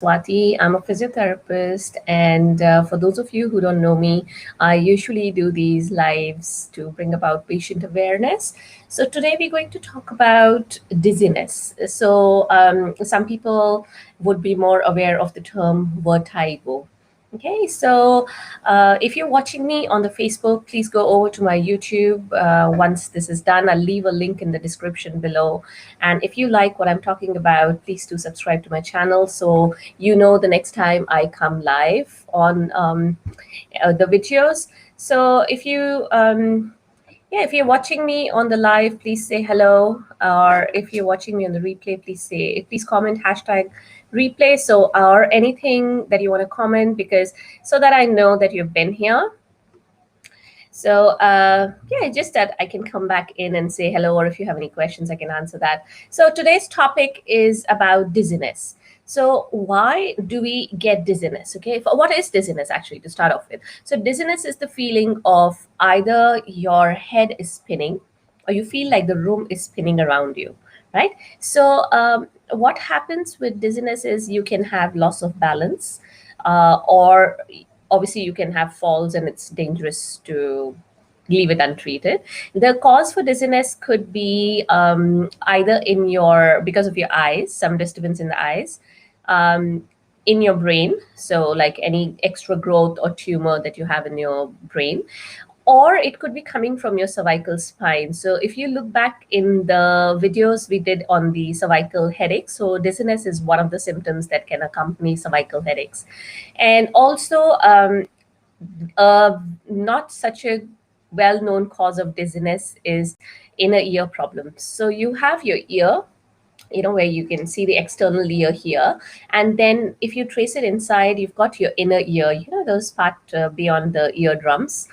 Swati. I'm a physiotherapist, and for those of you who don't know me, I usually do these lives to bring about patient awareness. So today we're going to talk about dizziness. Some people would be more aware of the term vertigo. Okay, if you're watching me on the Facebook, please go over to my YouTube. Once this is done, I'll leave a link in the description below. And if you like what I'm talking about, please do subscribe to my channel so you know the next time I come live on the videos. So if you're watching me on the live, please say hello. Or if you're watching me on the replay, please comment hashtag replay. Or anything that you want to comment, because so that I know that you've been here. Just that I can come back in and say hello, or if you have any questions, I can answer that. So today's topic is about dizziness. So why do we get dizziness? Okay, what is dizziness actually, to start off with? So dizziness is the feeling of either your head is spinning or you feel like the room is spinning around you, right? What happens with dizziness is you can have loss of balance, or obviously you can have falls, and it's dangerous to leave it untreated. The cause for dizziness could be either because of your eyes, some disturbance in the eyes, um, in your brain, so like any extra growth or tumor that you have in your brain, or it could be coming from your cervical spine. So if you look back in the videos we did on the cervical headache, so dizziness is one of the symptoms that can accompany cervical headaches. And also, not such a well-known cause of dizziness is inner ear problems. So you have your ear, where you can see the external ear here, and then if you trace it inside, you've got your inner ear, those part beyond the eardrums.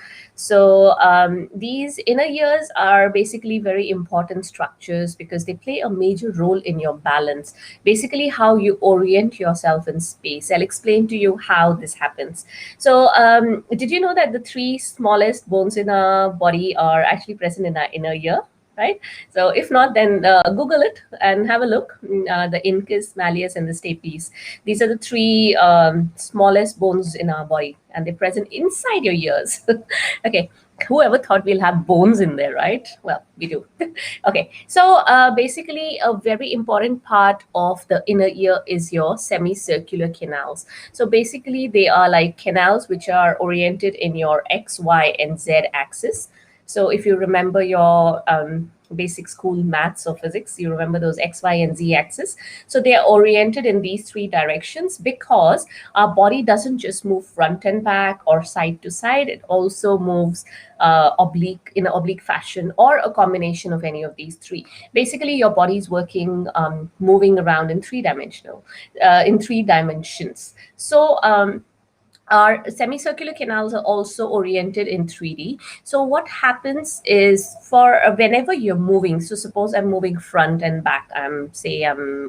These inner ears are basically very important structures because they play a major role in your balance, basically how you orient yourself in space. I'll explain to you how this happens. Did you know that the three smallest bones in our body are actually present in our inner ear? Right? So if not, then Google it and have a look. The incus, malleus, and the stapes. These are the three smallest bones in our body, and they're present inside your ears. Okay. Whoever thought we'll have bones in there, right? Well, we do. Okay. Basically, a very important part of the inner ear is your semicircular canals. So basically, they are like canals which are oriented in your X, Y, and Z axis. So if you remember your basic school maths or physics, you remember those X, Y, and Z axis. So they are oriented in these three directions because our body doesn't just move front and back or side to side. It also moves oblique, in an oblique fashion, or a combination of any of these three. Basically, your body is working, moving around in in three dimensions. Our semicircular canals are also oriented in 3D. So what happens is, for whenever you're moving, so suppose I'm moving front and back, I'm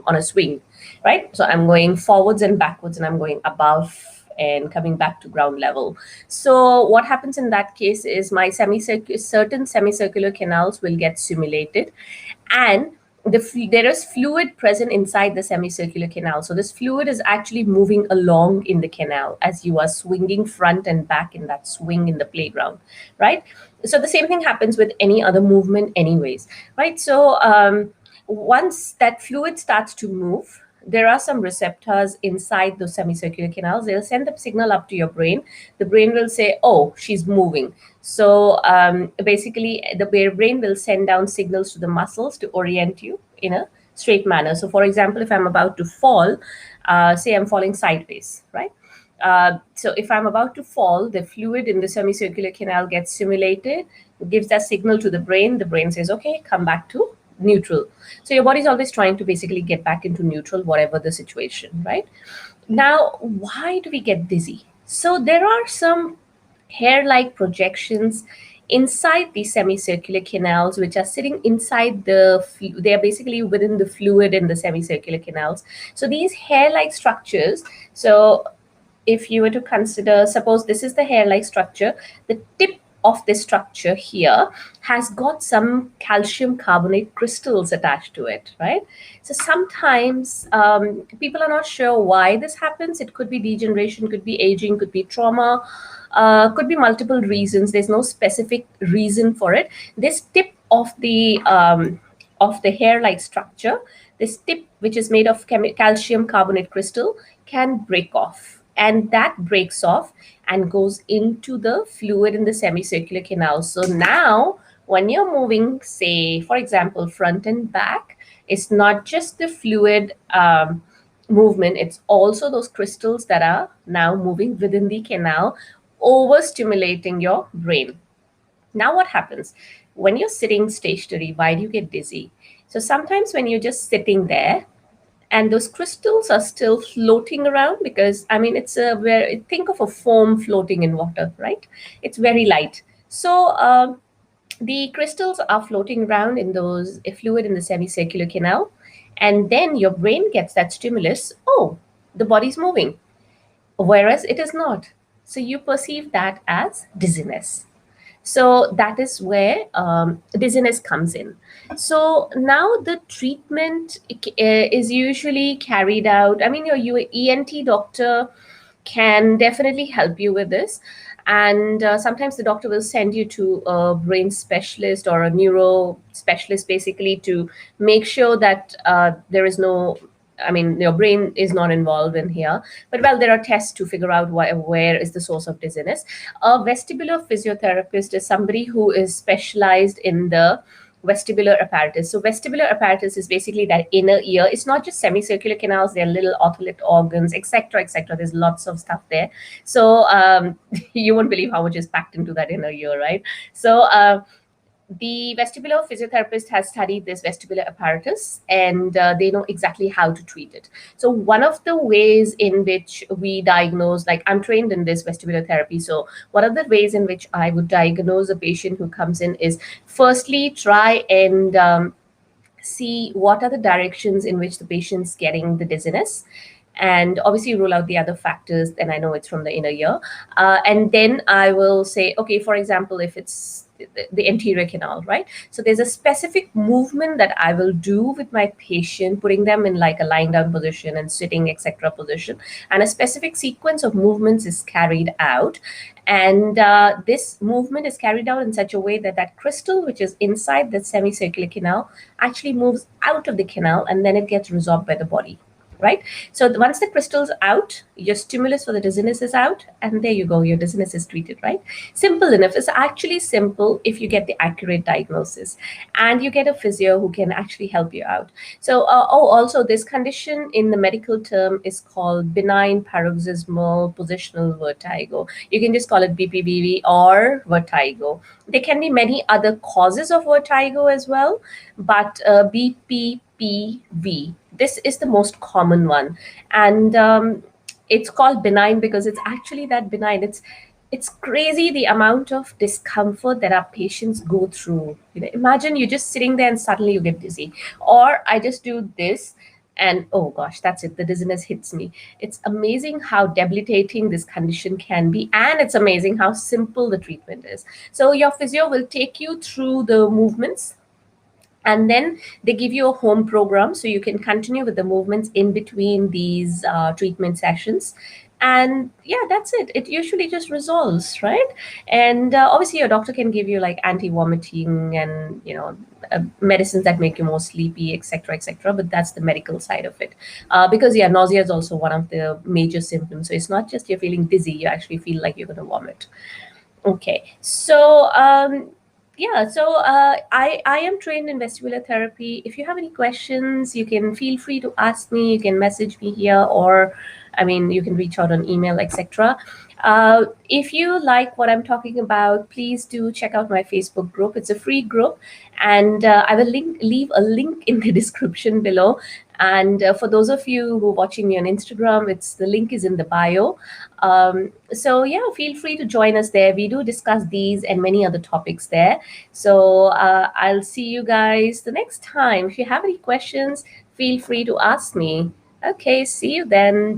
on a swing, right? So I'm going forwards and backwards, and I'm going above and coming back to ground level. So what happens in that case is my certain semicircular canals will get stimulated, and there is fluid present inside the semicircular canal. So this fluid is actually moving along in the canal as you are swinging front and back in that swing in the playground, right? So the same thing happens with any other movement anyways, right? Once that fluid starts to move, there are some receptors inside those semicircular canals. They'll send the signal up to your brain. The brain will say, oh, she's moving. Basically, the brain will send down signals to the muscles to orient you in a straight manner. So for example, if I'm about to fall, say I'm falling sideways, right? So if I'm about to fall, the fluid in the semicircular canal gets stimulated, gives that signal to the brain. The brain says, okay, come back to neutral. So your body's always trying to basically get back into neutral, whatever the situation, right? Now, why do we get dizzy? So there are some hair-like projections inside the semicircular canals, which are sitting inside they are basically within the fluid in the semicircular canals. So these hair-like structures, so if you were to consider, suppose this is the hair-like structure, the tip of this structure here has got some calcium carbonate crystals attached to it, right? So sometimes people are not sure why this happens. It could be degeneration, could be aging, could be trauma, could be multiple reasons. There's no specific reason for it. This tip of the hair-like structure, this tip, which is made of calcium carbonate crystal, can break off, and that breaks off and goes into the fluid in the semicircular canal. So now, when you're moving, say, for example, front and back, it's not just the fluid movement, it's also those crystals that are now moving within the canal, overstimulating your brain. Now, what happens when you're sitting stationary? Why do you get dizzy? So, sometimes when you're just sitting there and those crystals are still floating around, because I mean, it's a where think of a foam floating in water, right? It's very light. So, the crystals are floating around in those fluid in the semicircular canal, and then your brain gets that stimulus. Oh, the body's moving, whereas it is not. So you perceive that as dizziness. So that is where dizziness comes in. So now the treatment is usually carried out. I mean, your ENT doctor can definitely help you with this. And sometimes the doctor will send you to a brain specialist or a neuro specialist, basically, to make sure that there is no, I mean, your brain is not involved in here. But well, there are tests to figure out where is the source of dizziness. A vestibular physiotherapist is somebody who is specialized in the vestibular apparatus. So vestibular apparatus is basically that inner ear. It's not just semicircular canals, there are little otolith organs, etc., etc. There's lots of stuff there. So you won't believe how much is packed into that inner ear, right? So the vestibular physiotherapist has studied this vestibular apparatus, and they know exactly how to treat it. So one of the ways in which we diagnose, like I'm trained in this vestibular therapy, so one of the ways in which I would diagnose a patient who comes in is firstly try and see what are the directions in which the patient's getting the dizziness, and obviously rule out the other factors. Then I know it's from the inner ear, and then I will say, okay, for example, if it's the anterior canal, right? So there's a specific movement that I will do with my patient, putting them in like a lying down position and sitting, etc. position, and a specific sequence of movements is carried out. And this movement is carried out in such a way that that crystal, which is inside the semicircular canal, actually moves out of the canal, and then it gets resorbed by the body, right? So once the crystal's out, your stimulus for the dizziness is out, and there you go, your dizziness is treated, right? Simple enough. It's actually simple if you get the accurate diagnosis and you get a physio who can actually help you out. So, also this condition in the medical term is called benign paroxysmal positional vertigo. You can just call it BPPV or vertigo. There can be many other causes of vertigo as well, but BPPV, this is the most common one. And it's called benign because it's actually that benign. It's crazy the amount of discomfort that our patients go through. You know, imagine you're just sitting there and suddenly you get dizzy. Or I just do this and oh gosh, that's it. The dizziness hits me. It's amazing how debilitating this condition can be. And it's amazing how simple the treatment is. So your physio will take you through the movements, and then they give you a home program so you can continue with the movements in between these treatment sessions. And yeah, that's it. It usually just resolves, right? And obviously your doctor can give you like anti-vomiting and medicines that make you more sleepy, etc., etc. But that's the medical side of it, because yeah, nausea is also one of the major symptoms. So it's not just you're feeling dizzy, you actually feel like you're going to vomit. Okay, so yeah, so I am trained in vestibular therapy. If you have any questions, you can feel free to ask me. You can message me here, or I mean, you can reach out on email, etc. If you like what I'm talking about, please do check out my Facebook group. It's a free group, and I will leave a link in the description below. And for those of you who are watching me on Instagram, the link is in the bio. So yeah, feel free to join us there. We do discuss these and many other topics there. So I'll see you guys the next time. If you have any questions, feel free to ask me. Okay, see you then.